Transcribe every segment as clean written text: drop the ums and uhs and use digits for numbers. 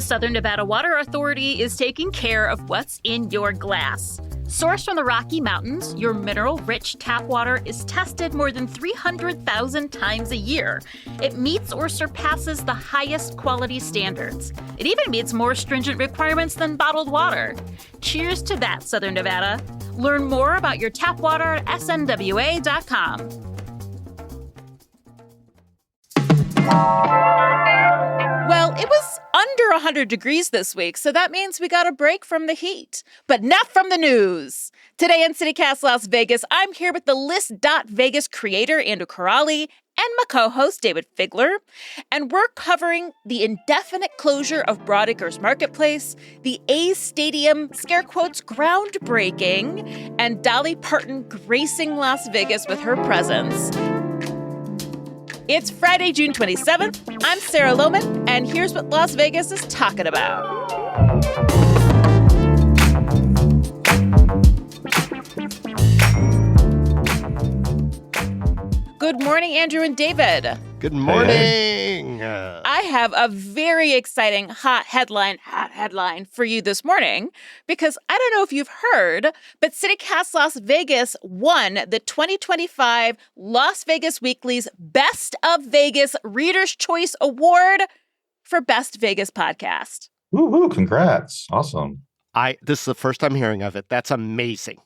The Southern Nevada Water Authority is taking care of what's in your glass. Sourced from the Rocky Mountains, your mineral-rich tap water is tested more than 300,000 times a year. It meets or surpasses the highest quality standards. It even meets more stringent requirements than bottled water. Cheers to that, Southern Nevada. Learn more about your tap water at snwa.com. Well, it was under 100 degrees this week, so that means we got a break from the heat, but not from the news. Today in CityCast Las Vegas, I'm here with TheList.Vegas creator Andrew Corrali and my co-host Dayvid Figler, and we're covering the indefinite closure of Broadacres Marketplace, the A's Stadium, scare quotes, groundbreaking, and Dolly Parton gracing Las Vegas with her presence. It's Friday, June 27th. I'm Sarah Lohman, and here's what Las Vegas is talking about. Good morning, Andrew and Dayvid. Good morning. I have a very exciting hot headline for you this morning, because I don't know if you've heard, but CityCast Las Vegas won the 2025 Las Vegas Weekly's Best of Vegas Reader's Choice Award for Best Vegas Podcast. Woo, congrats. Awesome. This is the first time hearing of it. That's amazing.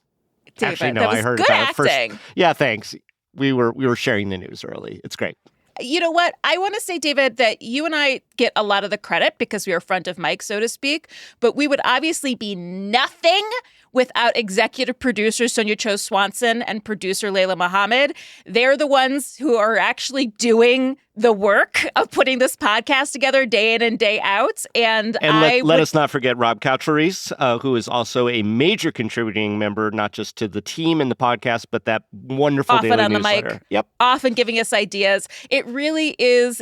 Dayvid, Actually, no, that was I heard good about acting. it first. Yeah, thanks. We were sharing the news early. It's great. You know what? I want to say, Dayvid, that you and I get a lot of the credit because we are front of mic, so to speak. But we would obviously be nothing without executive producer Sonia Cho Swanson and producer Layla Muhammad. They're the ones who are actually doing the work of putting this podcast together day in and day out. And let us not forget Rob Couchforice, who is also a major contributing member, not just to the team and the podcast, but that wonderful often daily on the newsletter. mic, Yep. often giving us ideas. It really is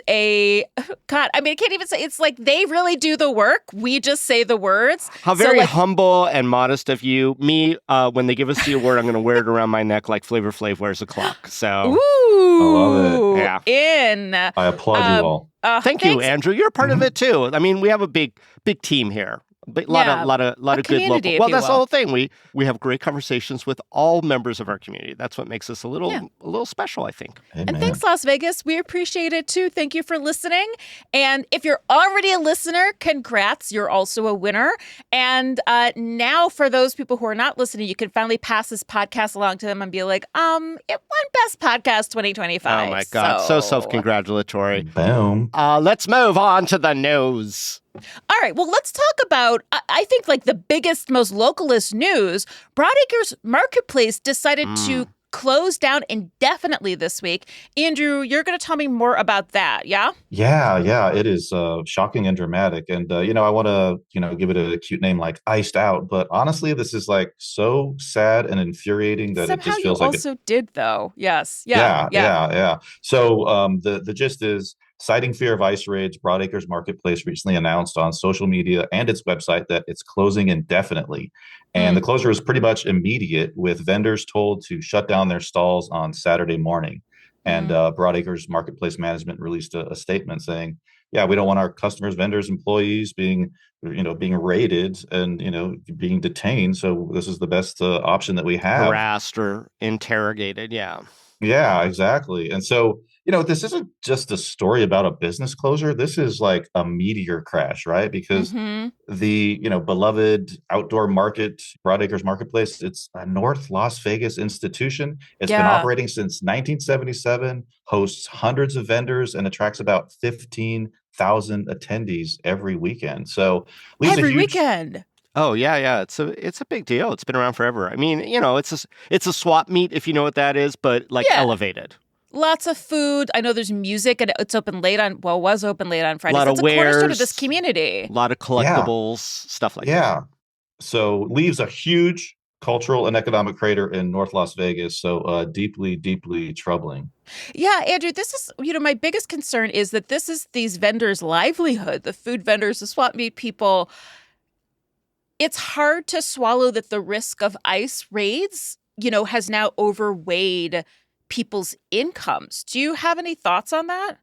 God, I mean, I can't even say, it's like they really do the work. We just say the words. How very humble and modest of you. Me, when they give us the award, I'm going to wear it around my neck like Flavor Flav wears a clock. So, ooh, I love it. Yeah. I applaud you all. Thank you, Andrew. You're a part of it too. I mean, we have a big team here. A lot of good local. Well, that's the whole thing. We have great conversations with all members of our community. That's what makes us a little special, I think. Amen. And thanks, Las Vegas. We appreciate it too. Thank you for listening. And if you're already a listener, congrats. You're also a winner. And now for those people who are not listening, you can finally pass this podcast along to them and be like, it won Best Podcast 2025. Oh my God, so self-congratulatory. Boom. Let's move on to the news. All right, well, let's talk about, I think, like the biggest, most localist news. Broadacres Marketplace decided to close down indefinitely this week. Andrew, you're going to tell me more about that, yeah? Yeah, it is shocking and dramatic. And, I want to, give it a cute name like Iced Out. But honestly, this is like so sad and infuriating that Somehow it just feels you like also did, though. Yes. Yeah. So the gist is, citing fear of ICE raids, Broadacres Marketplace recently announced on social media and its website that it's closing indefinitely. And the closure is pretty much immediate, with vendors told to shut down their stalls on Saturday morning. And Broadacres Marketplace management released a statement saying, yeah, we don't want our customers, vendors, employees being raided and, being detained. So this is the best option that we have. Harassed or interrogated, yeah. Yeah, exactly. And so, this isn't just a story about a business closure. This is like a meteor crash, right? Because the, beloved outdoor market, Broadacres Marketplace, it's a North Las Vegas institution. It's been operating since 1977, hosts hundreds of vendors, and attracts about 15,000 attendees every weekend. So every weekend. Oh, yeah. It's a big deal. It's been around forever. I mean, it's a swap meet, if you know what that is, but elevated. Lots of food. I know there's music, and it's open late on, was open late on Fridays. A lot of wares, cornerstone of this community. A lot of collectibles, stuff like that. Yeah. So leaves a huge cultural and economic crater in North Las Vegas. So deeply, deeply troubling. Yeah, Andrew, this is, my biggest concern is that this is these vendors' livelihood, the food vendors, the swap meet people. It's hard to swallow that the risk of ICE raids, has now overweighed people's incomes. Do you have any thoughts on that?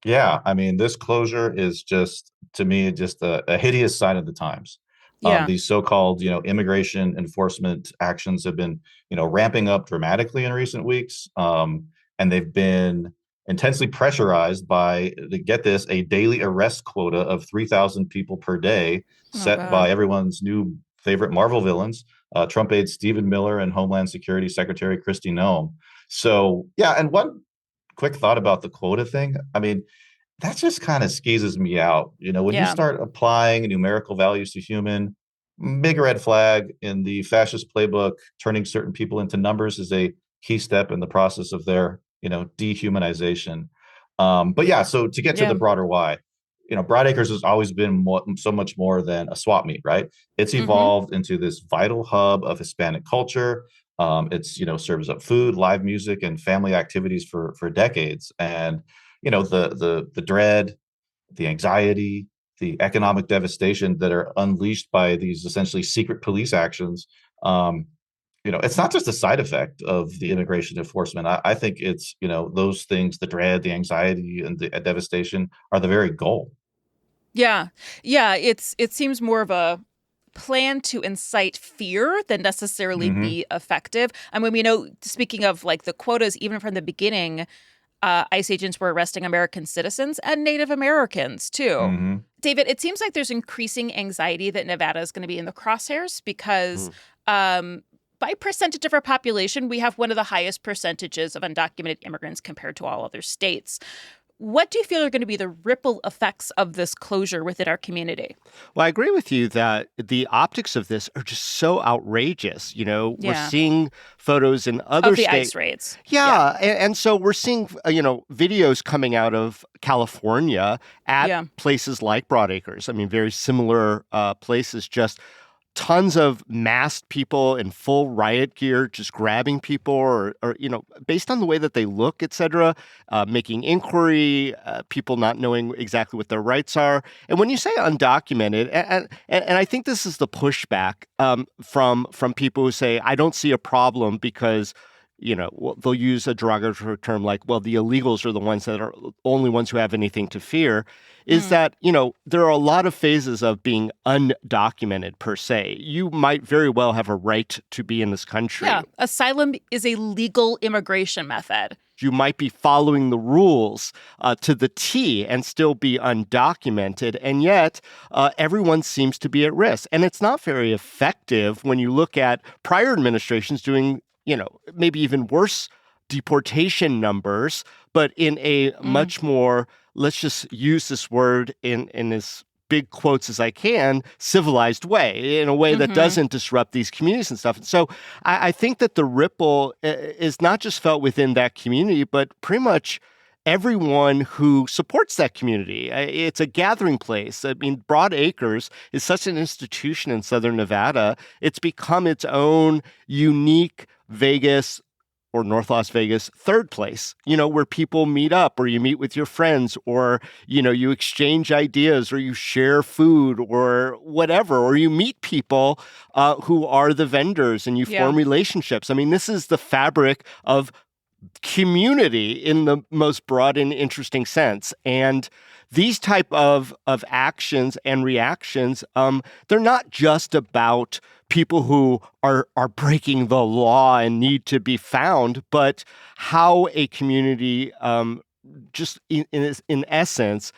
Yeah, I mean, this closure is just to me just a hideous sign of the times. Yeah. These so-called, immigration enforcement actions have been, ramping up dramatically in recent weeks. And they've been intensely pressurized by, to get this, a daily arrest quota of 3,000 people per day set by everyone's new favorite Marvel villains, Trump aide Stephen Miller and Homeland Security Secretary Kristi Noem. So, yeah, and one quick thought about the quota thing. I mean, that just kind of skeezes me out. When you start applying numerical values to human, big red flag in the fascist playbook. Turning certain people into numbers is a key step in the process of their, dehumanization. But yeah, so to get to the broader why, Broadacres has always been so much more than a swap meet, right? It's evolved into this vital hub of Hispanic culture. It's, serves up food, live music, and family activities for decades. And the dread, the anxiety, the economic devastation that are unleashed by these essentially secret police actions. It's not just a side effect of the immigration enforcement. I think it's, those things, the dread, the anxiety, and the devastation are the very goal. Yeah. Yeah. It seems more of a plan to incite fear than necessarily be effective. I mean, we know, speaking of like the quotas, even from the beginning, ICE agents were arresting American citizens and Native Americans, too. Dayvid, it seems like there's increasing anxiety that Nevada is going to be in the crosshairs because by percentage of our population, we have one of the highest percentages of undocumented immigrants compared to all other states. What do you feel are going to be the ripple effects of this closure within our community? Well, I agree with you that the optics of this are just so outrageous. We're seeing photos in other states. Of the states. ICE raids. Yeah. And so we're seeing, videos coming out of California at places like Broadacres. I mean, very similar places, just tons of masked people in full riot gear, just grabbing people or based on the way that they look, et cetera, making inquiry, people not knowing exactly what their rights are. And when you say undocumented, and I think this is the pushback from people who say, I don't see a problem because they'll use a derogatory term like, well, the illegals are the ones that are only ones who have anything to fear, is that, there are a lot of phases of being undocumented per se. You might very well have a right to be in this country. Yeah, asylum is a legal immigration method. You might be following the rules to the T and still be undocumented. And yet everyone seems to be at risk. And it's not very effective when you look at prior administrations doing maybe even worse deportation numbers, but in a much more, let's just use this word in as big quotes as I can, civilized way, in a way that doesn't disrupt these communities and stuff. And so I think that the ripple is not just felt within that community, but pretty much everyone who supports that community. It's a gathering place. I mean, Broadacres is such an institution in Southern Nevada. It's become its own unique Vegas or North Las Vegas third place, where people meet up or you meet with your friends or, you exchange ideas or you share food or whatever, or you meet people who are the vendors and you form relationships. I mean, this is the fabric of community in the most broad and interesting sense. And these type of actions and reactions, they're not just about people who are breaking the law and need to be found, but how a community just in essence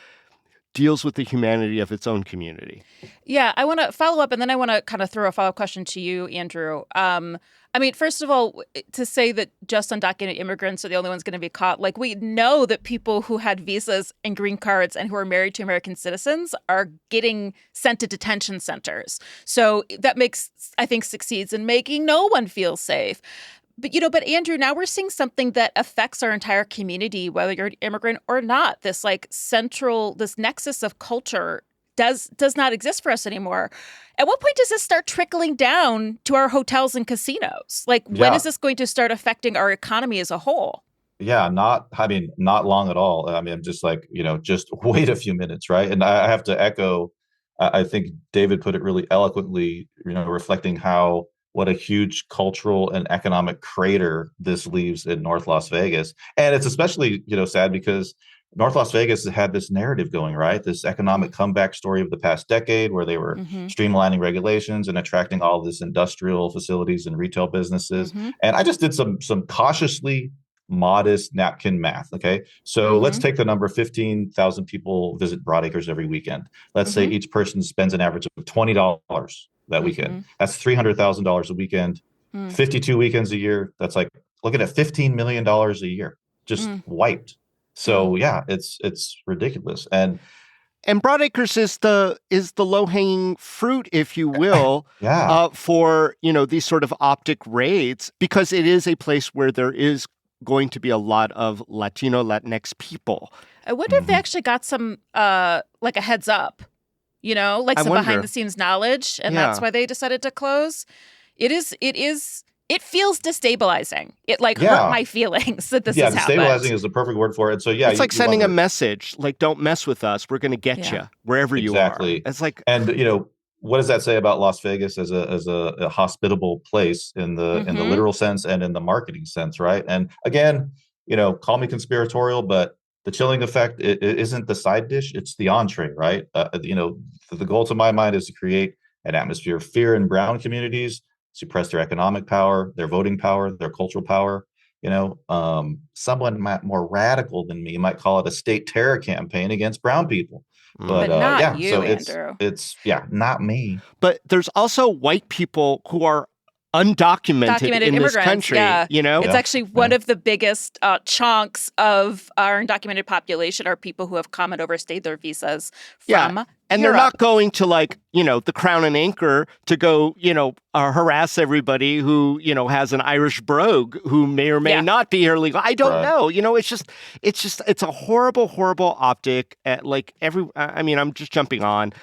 deals with the humanity of its own community. Yeah, I want to follow up, and then I want to kind of throw a follow-up question to you, Andrew. I mean, first of all, to say that just undocumented immigrants are the only ones going to be caught, like we know that people who had visas and green cards and who are married to American citizens are getting sent to detention centers. So that I think succeeds in making no one feel safe. But Andrew, now we're seeing something that affects our entire community, whether you're an immigrant or not. This this nexus of culture does not exist for us anymore. At what point does this start trickling down to our hotels and casinos? Like, when is this going to start affecting our economy as a whole? Yeah, not long at all. I mean, I'm just like, just wait a few minutes, right? And I have to echo, I think Dayvid put it really eloquently, reflecting what a huge cultural and economic crater this leaves in North Las Vegas. And it's especially, sad because North Las Vegas had this narrative going, right? This economic comeback story of the past decade where they were streamlining regulations and attracting all this industrial facilities and retail businesses. And I just did some cautiously modest napkin math. Okay. So let's take the number 15,000 people visit Broadacres every weekend. Let's say each person spends an average of $20 that weekend. That's $300,000 a weekend, 52 weekends a year. That's like, looking at $15 million a year, just wiped. So yeah, it's ridiculous. And Broadacres is the low-hanging fruit, if you will, for, these sort of optic raids, because it is a place where there is going to be a lot of Latino, Latinx people. I wonder if they actually got some, like a heads up, some behind-the-scenes knowledge, and that's why they decided to close. It feels destabilizing. It hurt my feelings that this has happened. Yeah, destabilizing is the perfect word for it. So it's like sending a message, like, don't mess with us. We're going to get you wherever you are. It's like, and what does that say about Las Vegas as a hospitable place in the literal sense and in the marketing sense, right? And again, call me conspiratorial, but the chilling effect it isn't the side dish; it's the entree, right? The goal to my mind is to create an atmosphere of fear in brown communities, suppress their economic power, their voting power, their cultural power. Someone more radical than me might call it a state terror campaign against brown people. But not you, so Andrew. It's not me. But there's also white people who are undocumented in this country. Yeah. It's actually one of the biggest chunks of our undocumented population are people who have come and overstayed their visas from and Europe. They're not going to the Crown and Anchor to go, harass everybody who, has an Irish brogue who may or may not be here legal. I don't know. It's a horrible, horrible optic at I'm just jumping on.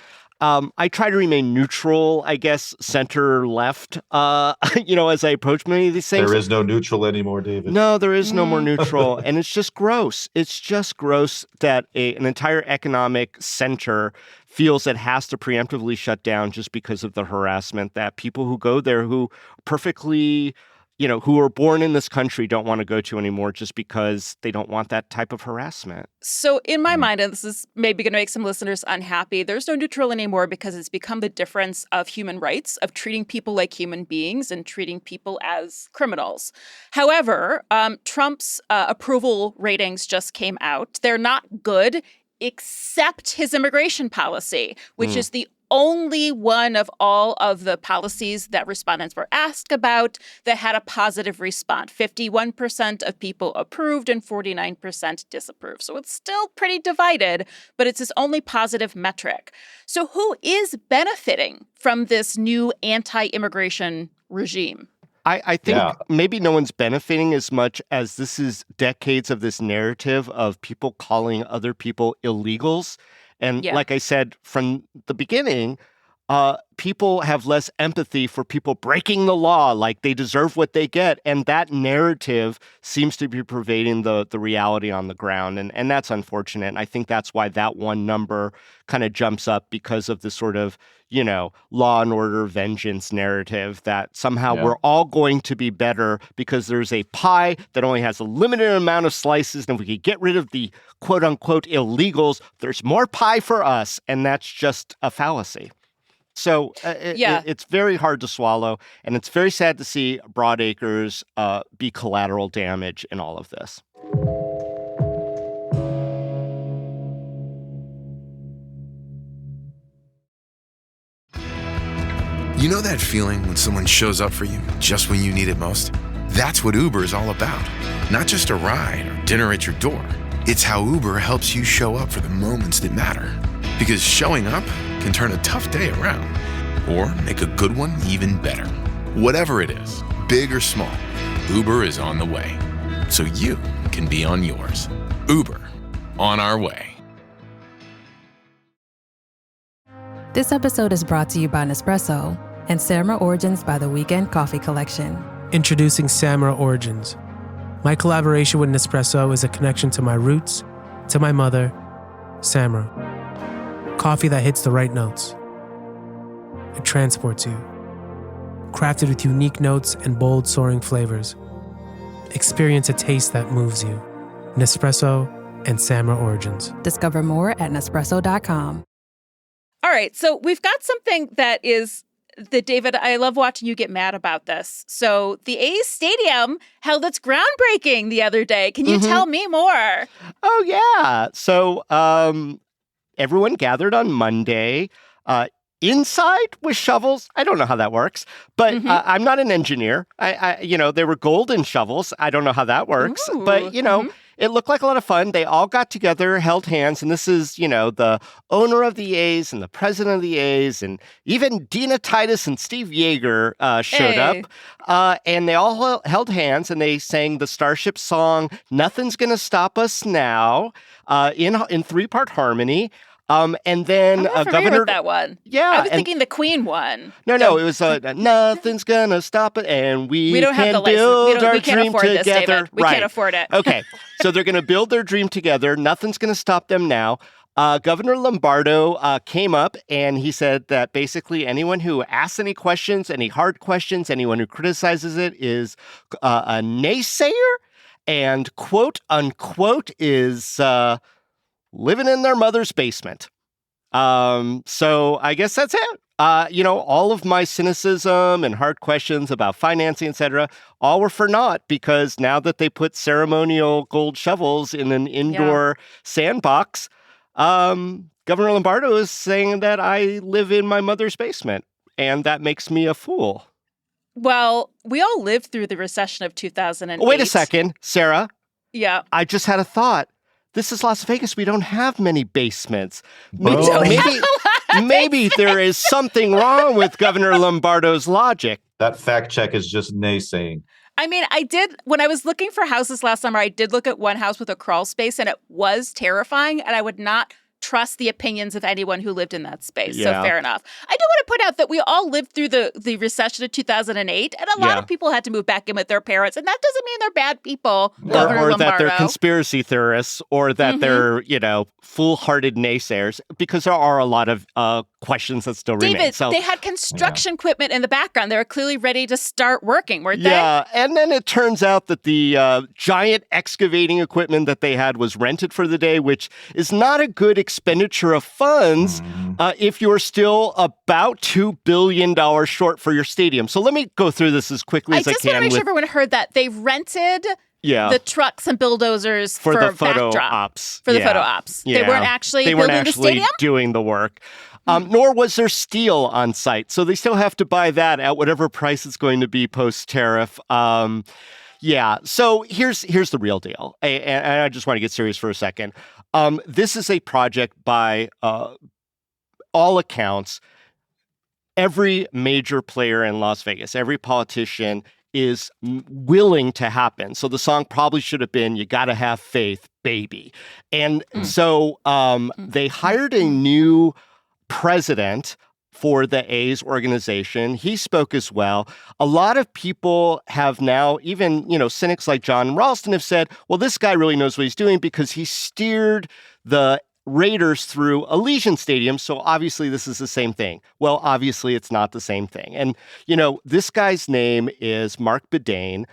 I try to remain neutral, I guess, center left, as I approach many of these things. There is no neutral anymore, Dayvid. No, there is no more neutral. And it's just gross. It's just gross that an entire economic center feels it has to preemptively shut down just because of the harassment that people who go there who perfectly, who are born in this country don't want to go to anymore just because they don't want that type of harassment. So in my mind, and this is maybe going to make some listeners unhappy, there's no neutral anymore because it's become the difference of human rights, of treating people like human beings and treating people as criminals. However, Trump's approval ratings just came out. They're not good, except his immigration policy, which is the only one of all of the policies that respondents were asked about that had a positive response. 51% of people approved and 49% disapproved. So it's still pretty divided, but it's his only positive metric. So who is benefiting from this new anti-immigration regime? I think maybe no one's benefiting as much as this is decades of this narrative of people calling other people illegals. And like I said from the beginning, people have less empathy for people breaking the law, like they deserve what they get. And that narrative seems to be pervading the reality on the ground. And that's unfortunate. And I think that's why that one number kind of jumps up because of the sort of, law and order vengeance narrative that somehow we're all going to be better because there's a pie that only has a limited amount of slices. And if we could get rid of the quote unquote illegals, there's more pie for us. And that's just a fallacy. So it's very hard to swallow, and it's very sad to see Broadacres be collateral damage in all of this. You know that feeling when someone shows up for you just when you need it most? That's what Uber is all about. Not just a ride or dinner at your door. It's how Uber helps you show up for the moments that matter. Because showing up can turn a tough day around or make a good one even better. Whatever it is, big or small, Uber is on the way. So you can be on yours. Uber, on our way. This episode is brought to you by Nespresso and Samra Origins by the Weekend Coffee Collection. Introducing Samra Origins. My collaboration with Nespresso is a connection to my roots, to my mother, Samra. Coffee that hits the right notes. It transports you. Crafted with unique notes and bold, soaring flavors. Experience a taste that moves you. Nespresso, and Samra Origins. Discover more at Nespresso.com. All right, so we've got something that is Dayvid, I love watching you get mad about this. So the A's Stadium held its groundbreaking the other day. Can you tell me more? Oh, yeah. So everyone gathered on Monday inside with shovels. I don't know how that works, but I'm not an engineer. They were golden shovels. I don't know how that works, but it looked like a lot of fun. They all got together, held hands, and this is, the owner of the A's and the president of the A's, and even Dina Titus and Steve Yeager showed up, and they all held hands, and they sang the Starship song, "Nothing's Gonna Stop Us Now," in three-part harmony. And then I'm not familiar with that one. Yeah. I was thinking the Queen one. No, it was "Nothing's Gonna Stop It," and we don't have can the build our we can't dream afford together. This, Dayvid. We right. can't afford it. Okay, so they're going to build their dream together. Nothing's going to stop them now. Governor Lombardo came up and he said that basically anyone who asks any questions, any hard questions, anyone who criticizes it is a naysayer and quote unquote is living in their mother's basement. So I guess that's it. All of my cynicism and hard questions about financing, etc., all were for naught because now that they put ceremonial gold shovels in an indoor sandbox, Governor Lombardo is saying that I live in my mother's basement, and that makes me a fool. Well, we all lived through the recession of 2008. Wait a second, Sarah. Yeah. I just had a thought. This is Las Vegas. We don't have many basements. Maybe there is something wrong with Governor Lombardo's logic. That fact check is just naysaying. I mean, when I was looking for houses last summer, I did look at one house with a crawl space, and it was terrifying, and I would not trust the opinions of anyone who lived in that space. Yeah. So fair enough. I do want to point out that we all lived through the recession of 2008, and a lot of people had to move back in with their parents, and that doesn't mean they're bad people, Governor or Lombardo. that they're conspiracy theorists, or that they're, foolhardy naysayers, because there are a lot of questions that still remain. Dayvid, they had construction equipment in the background. They were clearly ready to start working, weren't they? Yeah, and then it turns out that the giant excavating equipment that they had was rented for the day, which is not a good expenditure of funds if you're still about $2 billion short for your stadium. So let me go through this as quickly as I can. I just want to make sure everyone heard that. They rented the trucks and bulldozers for the photo backdrop. ops. For the photo ops. Yeah. They weren't actually building the stadium? Doing the work. Nor was there steel on site. So they still have to buy that at whatever price it's going to be post-tariff. So here's the real deal. And I just want to get serious for a second. This is a project by all accounts. Every major player in Las Vegas, every politician is willing to happen. So the song probably should have been, "You Gotta Have Faith, Baby." And so they hired a new president for the A's organization. He spoke as well. A lot of people have now, even, cynics like John Ralston have said, well, this guy really knows what he's doing because he steered the Raiders through Allegiant Stadium, so obviously this is the same thing. Well, obviously it's not the same thing. And, this guy's name is Mark Bedane.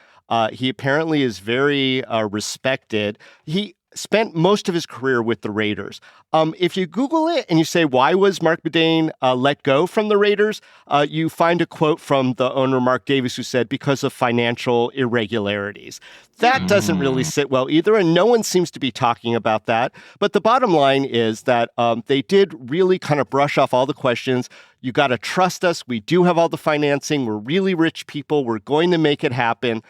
He apparently is very respected. He spent most of his career with the Raiders. If you Google it and you say, why was Mark Bedane let go from the Raiders? You find a quote from the owner, Mark Davis, who said, because of financial irregularities. That doesn't really sit well either, and no one seems to be talking about that. But the bottom line is that they did really kind of brush off all the questions. You got to trust us. We do have all the financing. We're really rich people. We're going to make it happen.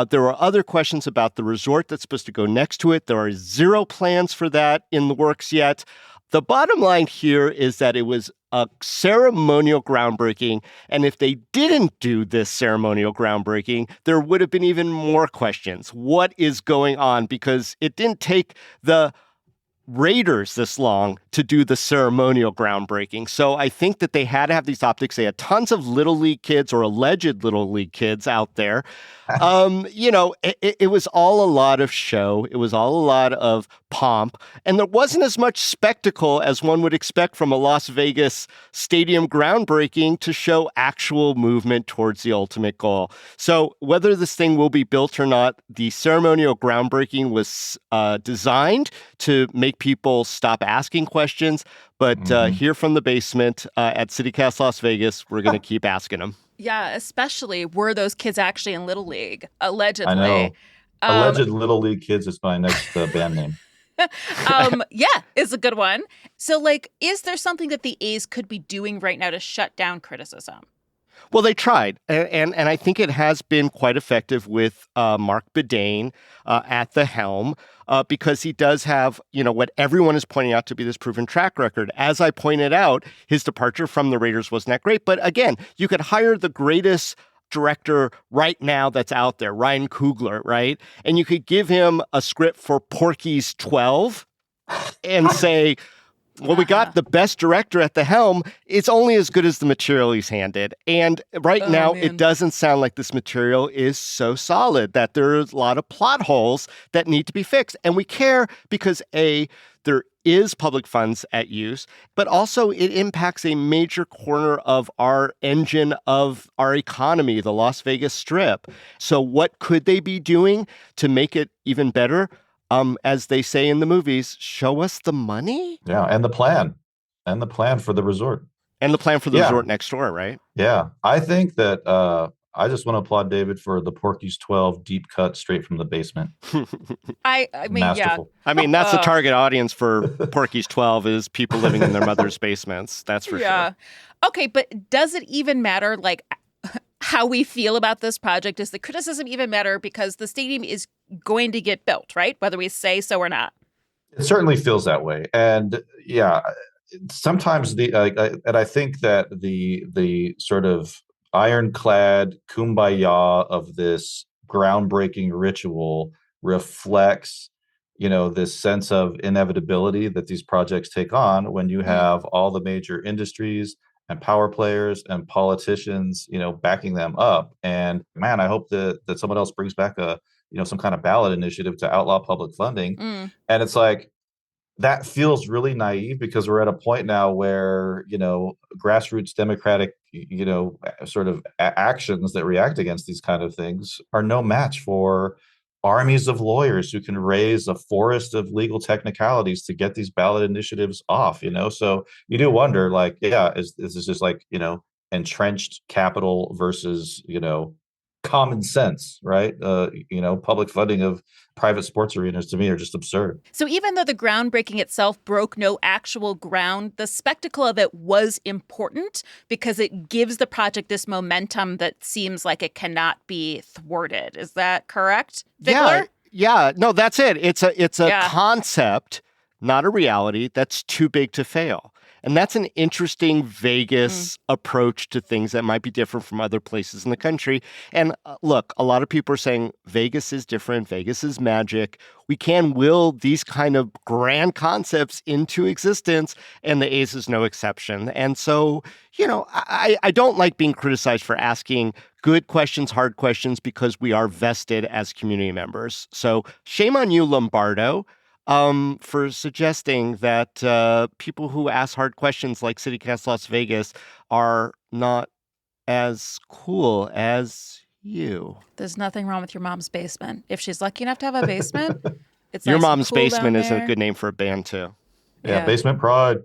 There are other questions about the resort that's supposed to go next to it. There are zero plans for that in the works yet. The bottom line here is that it was a ceremonial groundbreaking. And if they didn't do this ceremonial groundbreaking, there would have been even more questions. What is going on? Because it didn't take the Raiders this long to do the ceremonial groundbreaking. So I think that they had to have these optics. They had tons of Little League kids or alleged Little League kids out there. It was all a lot of show. It was all a lot of pomp. And there wasn't as much spectacle as one would expect from a Las Vegas stadium groundbreaking to show actual movement towards the ultimate goal. So whether this thing will be built or not, the ceremonial groundbreaking was designed to make people stop asking questions. But here from the basement at CityCast Las Vegas, we're going to keep asking them. Yeah, especially were those kids actually in Little League, allegedly. I know. Alleged Little League kids is my next band name. Yeah, is a good one. So, is there something that the A's could be doing right now to shut down criticism? Well, they tried, and I think it has been quite effective with Mark Bedane at the helm because he does have, what everyone is pointing out to be this proven track record. As I pointed out, his departure from the Raiders wasn't that great. But again, you could hire the greatest director right now that's out there, Ryan Coogler, right? And you could give him a script for Porky's 12 and say, well, we got the best director at the helm. It's only as good as the material he's handed. And right now, it doesn't sound like this material is so solid that there's a lot of plot holes that need to be fixed. And we care because, A, there is public funds at use, but also it impacts a major corner of our engine of our economy, the Las Vegas Strip. So what could they be doing to make it even better? As they say in the movies, show us the money. Yeah, and the plan for the resort. And the plan for the resort next door, right? Yeah, I think that I just want to applaud Dayvid for the Porky's 12 deep cut straight from the basement. I mean, masterful. Yeah. I mean, that's the target audience for Porky's 12 is people living in their mother's basements. That's for sure. Okay, but does it even matter, how we feel about this project? Does the criticism even matter? Because the stadium is going to get built, right? Whether we say so or not. It certainly feels that way. And sometimes and I think that the sort of ironclad kumbaya of this groundbreaking ritual reflects, this sense of inevitability that these projects take on when you have all the major industries and power players and politicians, backing them up. And man, I hope that someone else brings back some kind of ballot initiative to outlaw public funding. And it's like, that feels really naive because we're at a point now where, grassroots democratic, sort of actions that react against these kind of things are no match for armies of lawyers who can raise a forest of legal technicalities to get these ballot initiatives off, So you do wonder, is this just entrenched capital versus, common sense, right? Public funding of private sports arenas to me are just absurd. So even though the groundbreaking itself broke no actual ground, the spectacle of it was important because it gives the project this momentum that seems like it cannot be thwarted. Is that correct, Figler? Yeah. No, that's it. It's a concept, not a reality, that's too big to fail. And that's an interesting Vegas approach to things that might be different from other places in the country. And look, a lot of people are saying Vegas is different. Vegas is magic. We can will these kind of grand concepts into existence, and the A's is no exception. And so, I don't like being criticized for asking good questions, hard questions, because we are vested as community members. So shame on you, Lombardo. For suggesting that people who ask hard questions like CityCast Las Vegas are not as cool as you. There's nothing wrong with your mom's basement. If she's lucky enough to have a basement, it's your nice mom's and cool basement down is there. a good name for a band too. Yeah, Basement Pride.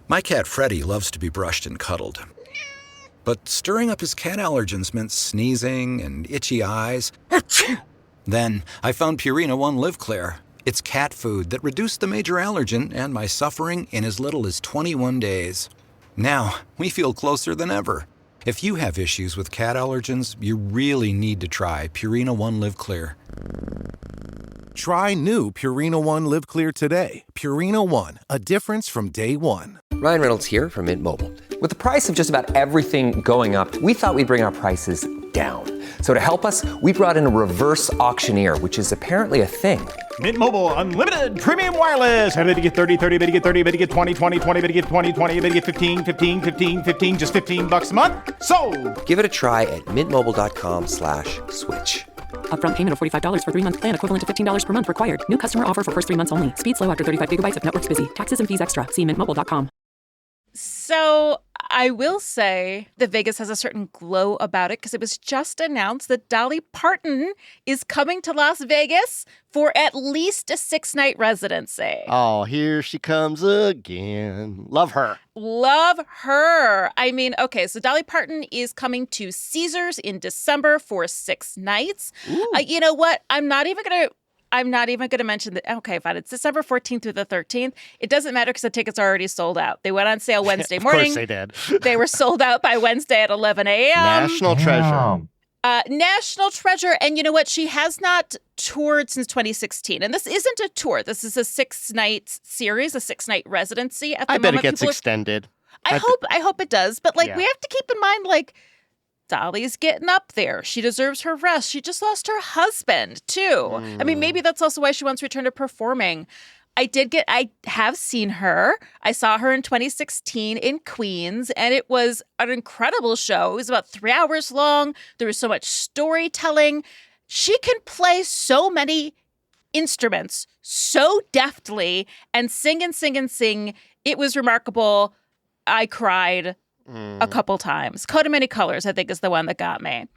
My cat Freddie loves to be brushed and cuddled. But stirring up his cat allergens meant sneezing and itchy eyes. Then I found Purina One Live Clear. It's cat food that reduced the major allergen and my suffering in as little as 21 days. Now, we feel closer than ever. If you have issues with cat allergens, you really need to try Purina One Live Clear. Try new Purina One Live Clear today. Purina One, a difference from day one. Ryan Reynolds here from Mint Mobile. With the price of just about everything going up, we thought we'd bring our prices down. So to help us, we brought in a reverse auctioneer, which is apparently a thing. Mint Mobile Unlimited Premium Wireless. How to get 30, 30, bit to get 30, bit to get 20, 20, 20, bit to get 20, 20, bit to get 15, 15, 15, 15, just $15 a month? Sold! Give it a try at mintmobile.com/switch. Upfront payment of $45 for 3-month plan, equivalent to $15 per month required. New customer offer for first 3 months only. Speed slow after 35 gigabytes if network's busy. Taxes and fees extra. See mintmobile.com. So I will say that Vegas has a certain glow about it because it was just announced that Dolly Parton is coming to Las Vegas for at least a 6-night residency. Oh, here she comes again. Love her. Love her. I mean, okay, so Dolly Parton is coming to Caesars in December for 6 nights. You know what? I'm not even going to mention that. Okay, fine. It's December 14th through the 13th. It doesn't matter because the tickets are already sold out. They went on sale Wednesday morning. Of course they did. They were sold out by Wednesday at 11 a.m. National treasure. National treasure. And you know what? She has not toured since 2016. And this isn't a tour. This is a 6-night series, a 6-night residency. At the I bet moment, it gets extended. I hope it does. But we have to keep in mind, Dolly's getting up there. She deserves her rest. She just lost her husband, too. I mean, maybe that's also why she wants to return to performing. I have seen her. I saw her in 2016 in Queens, and it was an incredible show. It was about 3 hours long. There was so much storytelling. She can play so many instruments so deftly and sing and sing and sing. It was remarkable. I cried a couple times. Coat of Many Colors, I think, is the one that got me.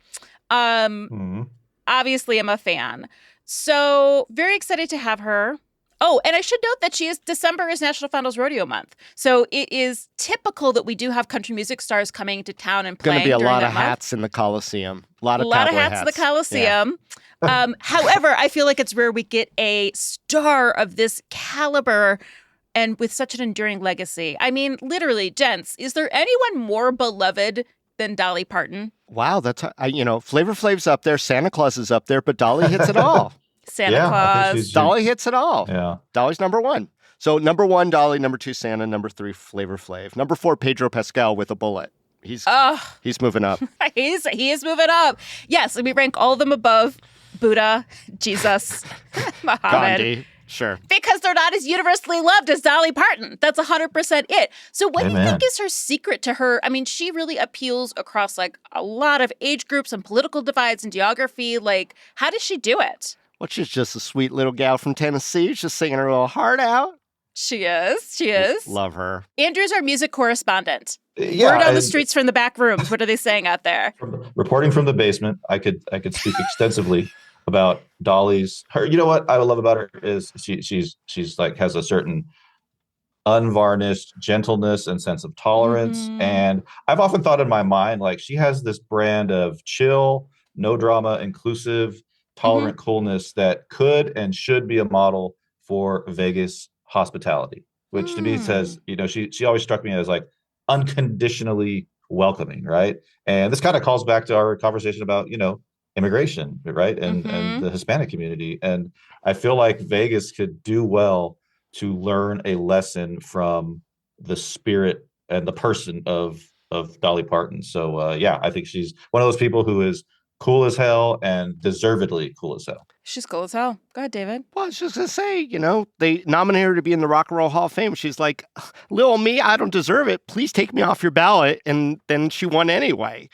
Obviously, I'm a fan. So very excited to have her. Oh, and I should note that December is National Founders Rodeo Month. So it is typical that we do have country music stars coming to town and playing during that month. Going to be a lot of hats in the Coliseum. A lot of hats in the Coliseum. Yeah. However, I feel like it's rare we get a star of this caliber and with such an enduring legacy. I mean, literally, gents, is there anyone more beloved than Dolly Parton? Wow, that's Flavor Flav's up there, Santa Claus is up there, but Dolly hits it all. Santa Claus. Dolly hits it all. Yeah. Dolly's number 1. So number 1, Dolly. Number 2, Santa. Number 3, Flavor Flav. Number 4, Pedro Pascal with a bullet. He's moving up. He is moving up. Yes, and we rank all of them above Buddha, Jesus, Muhammad. Gandhi. Sure. Because they're not as universally loved as Dolly Parton. That's 100% it. So what do you think is her secret to her? I mean, she really appeals across a lot of age groups and political divides and geography. How does she do it? Well, she's just a sweet little gal from Tennessee. She's just singing her little heart out. She is. Love her. Andrew's our music correspondent. Yeah, Word on the streets from the back rooms. What are they saying out there? Reporting from the basement, I could speak extensively about Dolly's. You know what I love about her is she's has a certain unvarnished gentleness and sense of tolerance. And I've often thought in my mind, she has this brand of chill, no drama, inclusive, tolerant coolness that could and should be a model for Vegas hospitality, which to me says, she always struck me as unconditionally welcoming, right? And this kind of calls back to our conversation about, immigration, right? And the Hispanic community. And I feel like Vegas could do well to learn a lesson from the spirit and the person of Dolly Parton. So I think she's one of those people who is cool as hell and deservedly cool as hell. She's cool as hell. Go ahead, David. Well, I was just going to say, they nominated her to be in the Rock and Roll Hall of Fame. She's like, little me, I don't deserve it. Please take me off your ballot. And then she won anyway.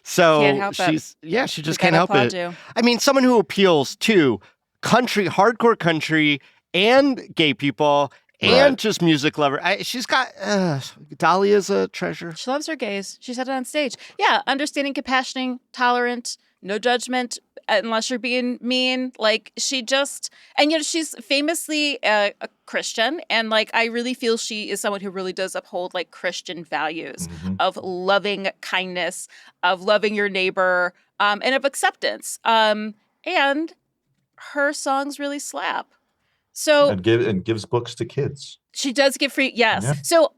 So she just can't help it. I mean, someone who appeals to country, hardcore country, and gay people, and just music lover. She's got Dolly is a treasure. She loves her gays. She said it on stage. Yeah, understanding, compassioning, tolerant, no judgment unless you're being mean. She's famously a Christian, and I really feel she is someone who really does uphold Christian values of loving kindness, of loving your neighbor, and of acceptance. And her songs really slap. So and gives books to kids. She does give free, yes. Yeah. So,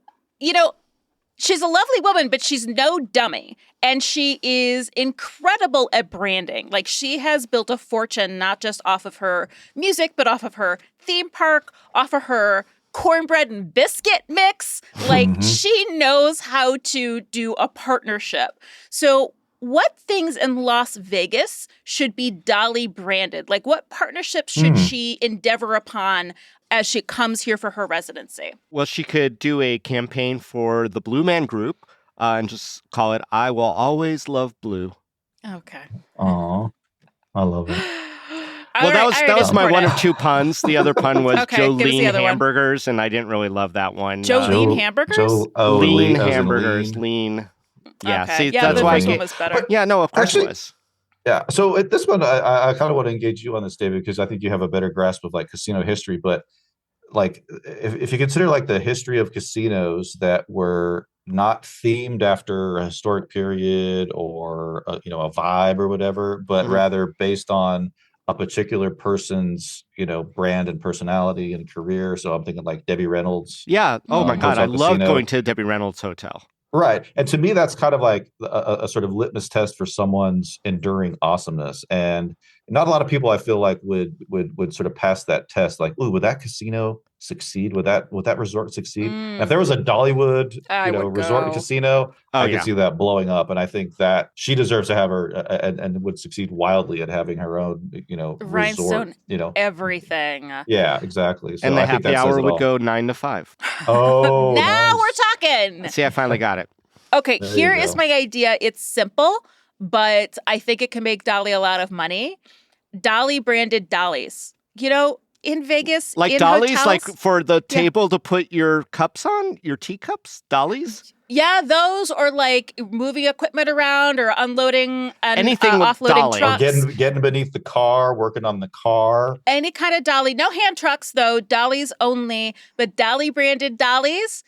she's a lovely woman, but she's no dummy. And she is incredible at branding. She has built a fortune, not just off of her music, but off of her theme park, off of her cornbread and biscuit mix. She knows how to do a partnership. So what things in Las Vegas should be Dolly branded? Like, what partnerships should she endeavor upon as she comes here for her residency? Well, she could do a campaign for the Blue Man Group and just call it "I Will Always Love Blue." Okay. Aw, I love it. Well, that was my one of two puns. The other pun was Jolene the Hamburgers, and I didn't really love that one. Jolene Hamburgers? Lean Hamburgers. Lean. Yeah, okay. See, yeah, that's why one was better. Yeah, no, of course it was. Yeah, so at this one, I kind of want to engage you on this, Dayvid, because I think you have a better grasp of like casino history. But like, if you consider like the history of casinos that were not themed after a historic period or a vibe or whatever, but rather based on a particular person's brand and personality and career. So I'm thinking like Debbie Reynolds. Yeah. Oh my God, I love going to Debbie Reynolds Hotel. Right. And to me, that's kind of like a sort of litmus test for someone's enduring awesomeness. And not a lot of people, I feel like, would sort of pass that test. Like, ooh, would that casino succeed? Would that resort succeed? If there was a Dollywood, resort and casino, I could see that blowing up. And I think that she deserves to have her and would succeed wildly at having her own, resort. Everything. Yeah, exactly. So and the happy hour would go 9 to 5. Oh, now we're talking. See, I finally got it. Okay, here is my idea. It's simple, but I think it can make Dolly a lot of money. Dolly branded dollies. In Vegas, like in dollies, hotels, like for the table to put your cups on, your teacups, dollies. Yeah, those, or like moving equipment around or unloading and anything with offloading dolly. trucks. Or getting beneath the car, working on the car. Any kind of dolly. No hand trucks, though. Dollies only. But Dolly branded dollies,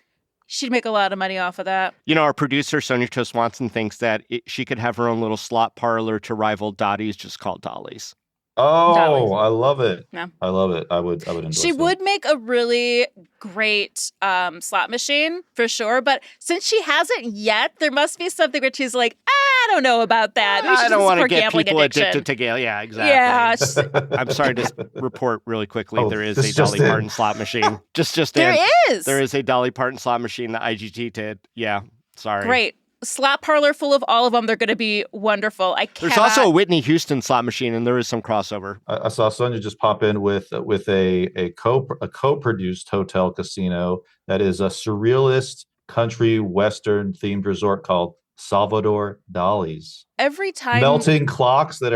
she'd make a lot of money off of that. Our producer, Sonia Cho Swanson, thinks that she could have her own little slot parlor to rival Dottie's, just called Dolly's. Oh, Dolly's. I love it. Yeah. I love it. I would endorse She would make a really great slot machine for sure. But since she hasn't yet, there must be something where she's like, I don't know about that. I don't want to get people addicted to gambling. Yeah, exactly. Yeah. I'm sorry to report really quickly. There is a Dolly Parton slot machine. There is a Dolly Parton slot machine that IGT did. Yeah. Sorry. Great. Slot parlor full of all of them. They're going to be wonderful. There's also a Whitney Houston slot machine, and there is some crossover. I saw Sonia just pop in with a co-produced hotel casino that is a surrealist country western themed resort called Salvador Dali's. Every time melting clocks that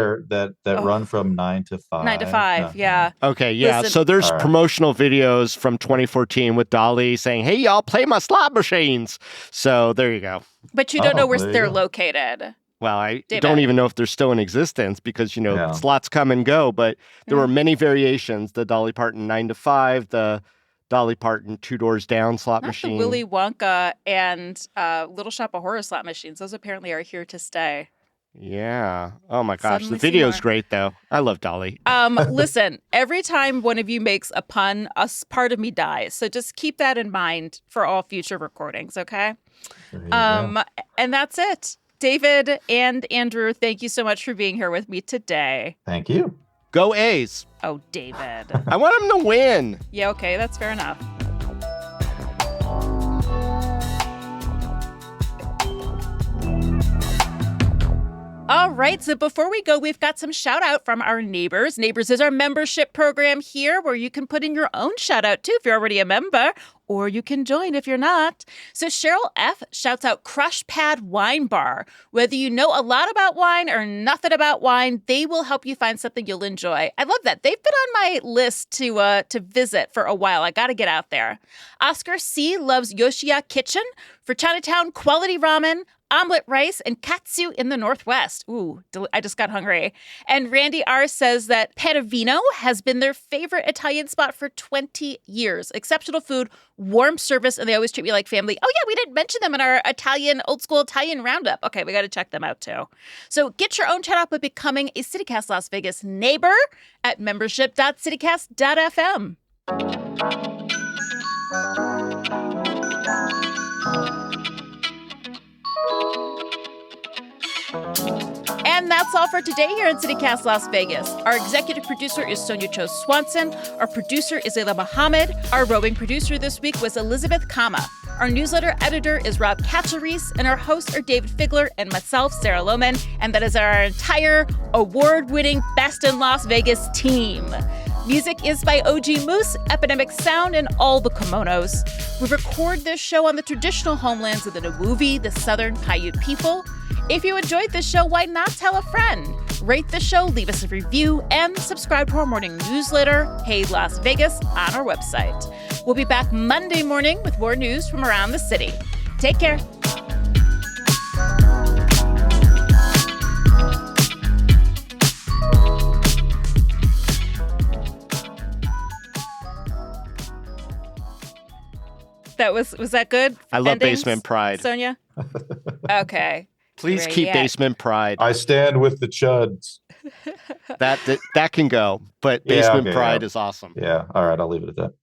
run from 9 to 5. 9 to 5, yeah. Okay, yeah. Listen, so there's promotional videos from 2014 with Dolly saying, "Hey, y'all, play my slot machines." So there you go. But you don't know where they're located. Well, I don't even know if they're still in existence because, slots come and go. But there were many variations. The Dolly Parton 9 to 5, the Dolly Parton 2 doors down slot machine. The Willy Wonka and Little Shop of Horrors slot machines. Those apparently are here to stay. Yeah. Oh, my gosh. The video's great, though. I love Dolly. Listen, every time one of you makes a pun, a part of me dies. So just keep that in mind for all future recordings, okay? And that's it. Dayvid and Andrew, thank you so much for being here with me today. Thank you. Go A's. Oh, Dayvid. I want him to win. Yeah, okay. That's fair enough. All right, so before we go, we've got some shout out from our Neighbors. Neighbors is our membership program here where you can put in your own shout out too if you're already a member, or you can join if you're not. So Cheryl F. shouts out Crush Pad Wine Bar. Whether you know a lot about wine or nothing about wine, they will help you find something you'll enjoy. I love that. They've been on my list to visit for a while. I got to get out there. Oscar C. loves Yoshiya Kitchen for Chinatown quality ramen, omelet rice, and katsu in the Northwest. Ooh, I just got hungry. And Randy R. says that Panavino has been their favorite Italian spot for 20 years. Exceptional food, warm service, and they always treat me like family. Oh, yeah, we didn't mention them in our old school Italian roundup. Okay, we got to check them out, too. So get your own shout out by becoming a CityCast Las Vegas neighbor at membership.citycast.fm. And that's all for today here in CityCast Las Vegas. Our executive producer is Sonia Cho Swanson. Our producer is Ayla Muhammad. Our roving producer this week was Elizabeth Kama. Our newsletter editor is Rob Katcheries, and our hosts are Dayvid Figler and myself, Sarah Lohman, and that is our entire award-winning Best in Las Vegas team. Music is by OG Moose, Epidemic Sound, and all the kimonos. We record this show on the traditional homelands of the Nuwuvi, the Southern Paiute people. If you enjoyed this show, why not tell a friend? Rate the show, leave us a review, and subscribe to our morning newsletter, Hey Las Vegas, on our website. We'll be back Monday morning with more news from around the city. Take care. Was that good? I love Basement Pride. Sonia? Okay. Please keep Basement Pride. I stand with the Chuds. That can go, but Basement Pride is awesome. Yeah. All right. I'll leave it at that.